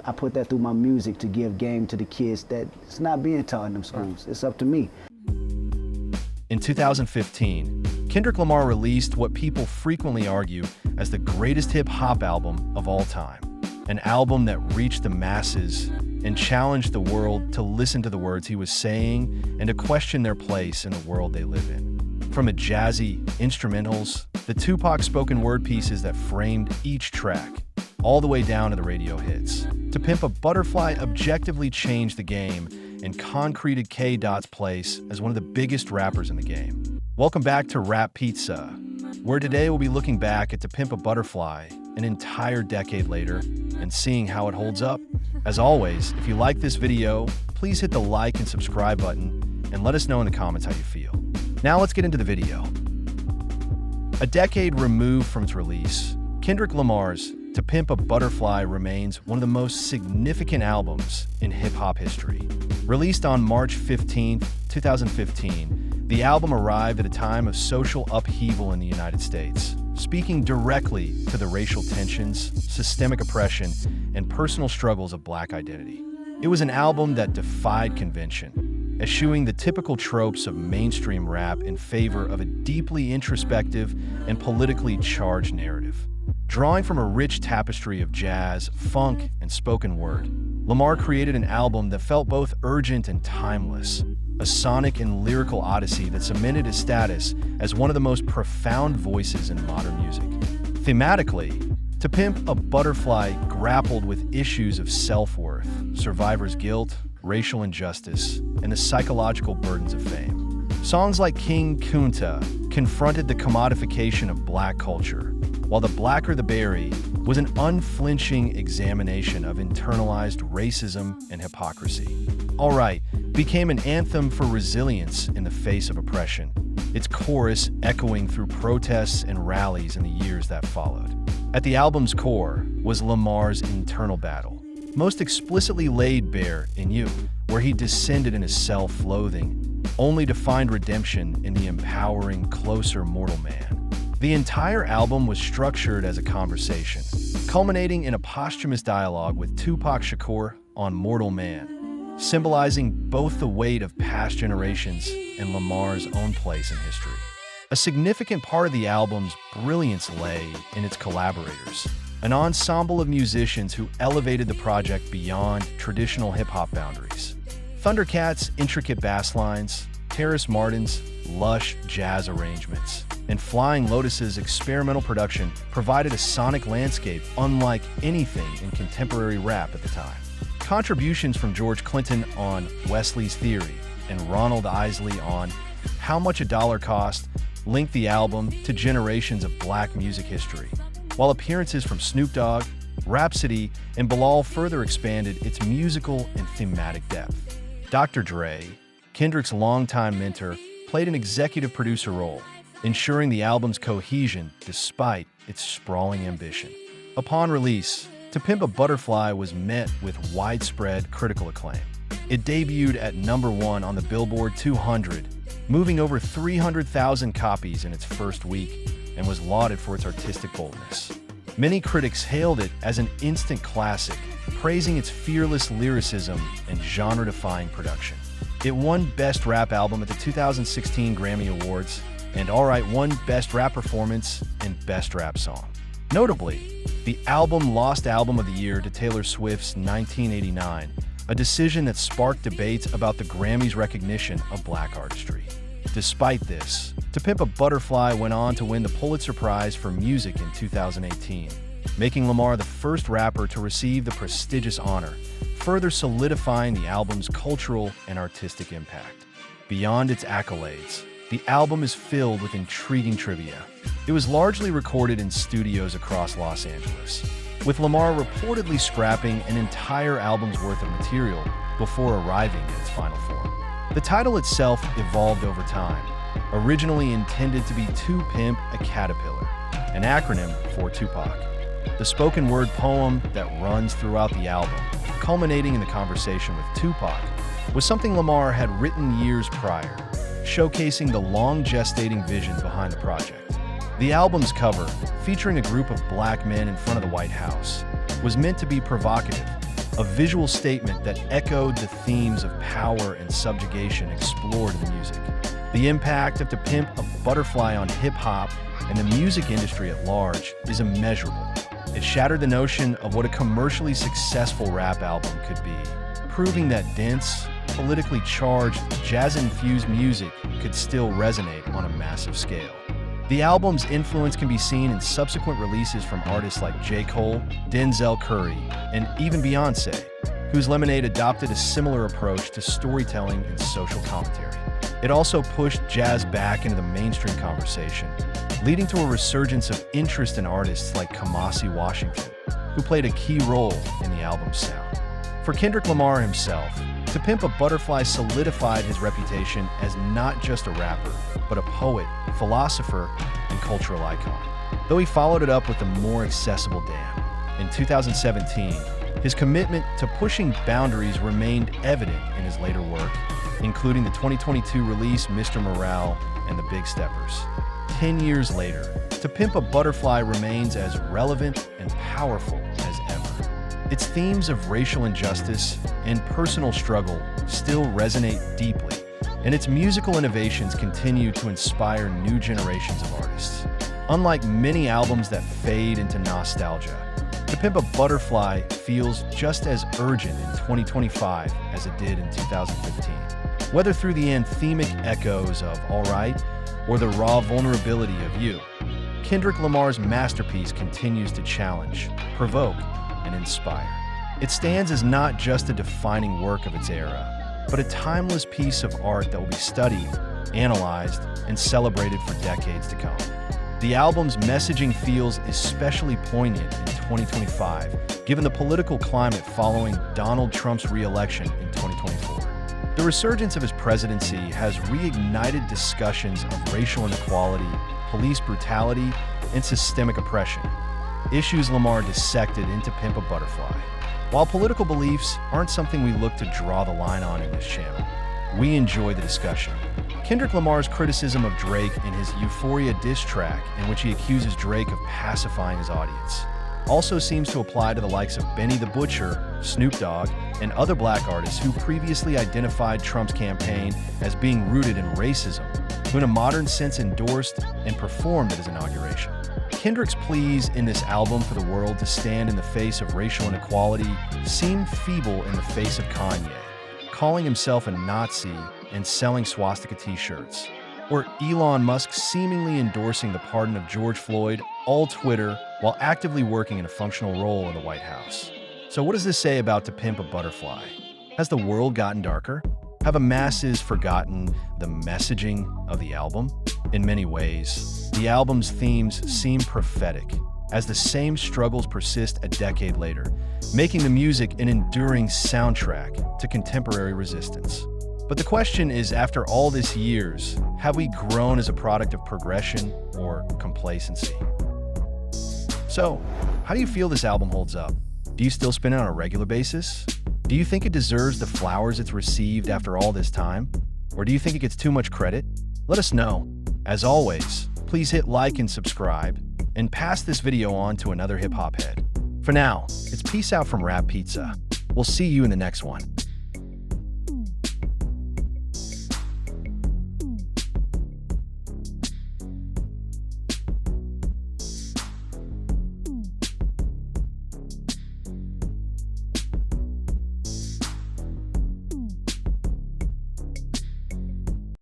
I put that through my music to give game to the kids that it's not being taught in them schools. It's up to me. In 2015, Kendrick Lamar released what people frequently argue as the greatest hip-hop album of all time. An album that reached the masses and challenged the world to listen to the words he was saying and to question their place in the world they live in. From the jazzy instrumentals, the Tupac spoken word pieces that framed each track, all the way down to the radio hits. To Pimp a Butterfly objectively changed the game and concreted K. Dot's place as one of the biggest rappers in the game. Welcome back to Rap Pizza, where today we'll be looking back at To Pimp a Butterfly an entire decade later and seeing how it holds up. As always, if you like this video, please hit the like and subscribe button and let us know in the comments how you feel. Now let's get into the video. A decade removed from its release, Kendrick Lamar's To Pimp a Butterfly remains one of the most significant albums in hip-hop history. Released on March 15, 2015, the album arrived at a time of social upheaval in the United States, speaking directly to the racial tensions, systemic oppression, and personal struggles of Black identity. It was an album that defied convention, eschewing the typical tropes of mainstream rap in favor of a deeply introspective and politically charged narrative. Drawing from a rich tapestry of jazz, funk, and spoken word, Lamar created an album that felt both urgent and timeless, a sonic and lyrical odyssey that cemented his status as one of the most profound voices in modern music. Thematically, To Pimp a Butterfly grappled with issues of self-worth, survivor's guilt, racial injustice, and the psychological burdens of fame. Songs like King Kunta confronted the commodification of Black culture, while The Blacker the Berry was an unflinching examination of internalized racism and hypocrisy. All Right became an anthem for resilience in the face of oppression, its chorus echoing through protests and rallies in the years that followed. At the album's core was Lamar's internal battle, most explicitly laid bare in You, where he descended into self-loathing, only to find redemption in the empowering, closer mortal man. The entire album was structured as a conversation, culminating in a posthumous dialogue with Tupac Shakur on Mortal Man, symbolizing both the weight of past generations and Lamar's own place in history. A significant part of the album's brilliance lay in its collaborators, an ensemble of musicians who elevated the project beyond traditional hip-hop boundaries. Thundercat's intricate bass lines, Terrace Martin's lush jazz arrangements, and Flying Lotus's experimental production provided a sonic landscape unlike anything in contemporary rap at the time. Contributions from George Clinton on Wesley's Theory and Ronald Isley on How Much a Dollar Cost linked the album to generations of Black music history, while appearances from Snoop Dogg, Rhapsody, and Bilal further expanded its musical and thematic depth. Dr. Dre, Kendrick's longtime mentor, played an executive producer role, ensuring the album's cohesion despite its sprawling ambition. Upon release, To Pimp a Butterfly was met with widespread critical acclaim. It debuted at #1 on the Billboard 200, moving over 300,000 copies in its first week, and was lauded for its artistic boldness. Many critics hailed it as an instant classic, praising its fearless lyricism and genre-defying production. It won Best Rap Album at the 2016 Grammy Awards, and All Right won Best Rap Performance and Best Rap Song. Notably, the album lost Album of the Year to Taylor Swift's 1989, a decision that sparked debates about the Grammys' recognition of Black artistry. Despite this, To Pimp a Butterfly went on to win the Pulitzer Prize for Music in 2018, making Lamar the first rapper to receive the prestigious honor, further solidifying the album's cultural and artistic impact. Beyond its accolades, the album is filled with intriguing trivia. It was largely recorded in studios across Los Angeles, with Lamar reportedly scrapping an entire album's worth of material before arriving at its final form. The title itself evolved over time, originally intended to be To Pimp a Caterpillar, an acronym for Tupac. The spoken word poem that runs throughout the album, culminating in the conversation with Tupac, was something Lamar had written years prior, showcasing the long gestating vision behind the project. The album's cover, featuring a group of black men in front of the White House, was meant to be provocative, a visual statement that echoed the themes of power and subjugation explored in the music. The impact of To Pimp a Butterfly on hip-hop and the music industry at large is immeasurable. It shattered the notion of what a commercially successful rap album could be, proving that dense, politically charged, jazz-infused music could still resonate on a massive scale. The album's influence can be seen in subsequent releases from artists like J. Cole, Denzel Curry, and even Beyoncé, whose Lemonade adopted a similar approach to storytelling and social commentary. It also pushed jazz back into the mainstream conversation, leading to a resurgence of interest in artists like Kamasi Washington, who played a key role in the album's sound. For Kendrick Lamar himself, To Pimp a Butterfly solidified his reputation as not just a rapper, but a poet, philosopher, and cultural icon. Though he followed it up with a more accessible Damn. In 2017, his commitment to pushing boundaries remained evident in his later work, including the 2022 release Mr. Morale and The Big Steppers. 10 years later, To Pimp a Butterfly remains as relevant and powerful as ever. Its themes of racial injustice and personal struggle still resonate deeply, and its musical innovations continue to inspire new generations of artists. Unlike many albums that fade into nostalgia, To Pimp a Butterfly feels just as urgent in 2025 as it did in 2015. Whether through the anthemic echoes of All Right or the raw vulnerability of You, Kendrick Lamar's masterpiece continues to challenge, provoke, and inspire. It stands as not just a defining work of its era, but a timeless piece of art that will be studied, analyzed, and celebrated for decades to come. The album's messaging feels especially poignant in 2025, given the political climate following Donald Trump's re-election in 2024. The resurgence of his presidency has reignited discussions of racial inequality, police brutality, and systemic oppression, issues Lamar dissected in To Pimp a Butterfly. While political beliefs aren't something we look to draw the line on in this channel, we enjoy the discussion. Kendrick Lamar's criticism of Drake in his Euphoria diss track, in which he accuses Drake of pacifying his audience, also seems to apply to the likes of Benny the Butcher, Snoop Dogg, and other black artists who previously identified Trump's campaign as being rooted in racism, who in a modern sense endorsed and performed at his inauguration. Kendrick's pleas in this album for the world to stand in the face of racial inequality seem feeble in the face of Kanye, calling himself a Nazi and selling swastika t-shirts, or Elon Musk seemingly endorsing the pardon of George Floyd, all Twitter, while actively working in a functional role in the White House. So what does this say about To Pimp a Butterfly? Has the world gotten darker? Have the masses forgotten the messaging of the album? In many ways, the album's themes seem prophetic, as the same struggles persist a decade later, making the music an enduring soundtrack to contemporary resistance. But the question is, after all these years, have we grown as a product of progression or complacency? So, how do you feel this album holds up? Do you still spin it on a regular basis? Do you think it deserves the flowers it's received after all this time? Or do you think it gets too much credit? Let us know. As always, please hit like and subscribe, and pass this video on to another hip-hop head. For now, it's peace out from Rap Pizza. We'll see you in the next one.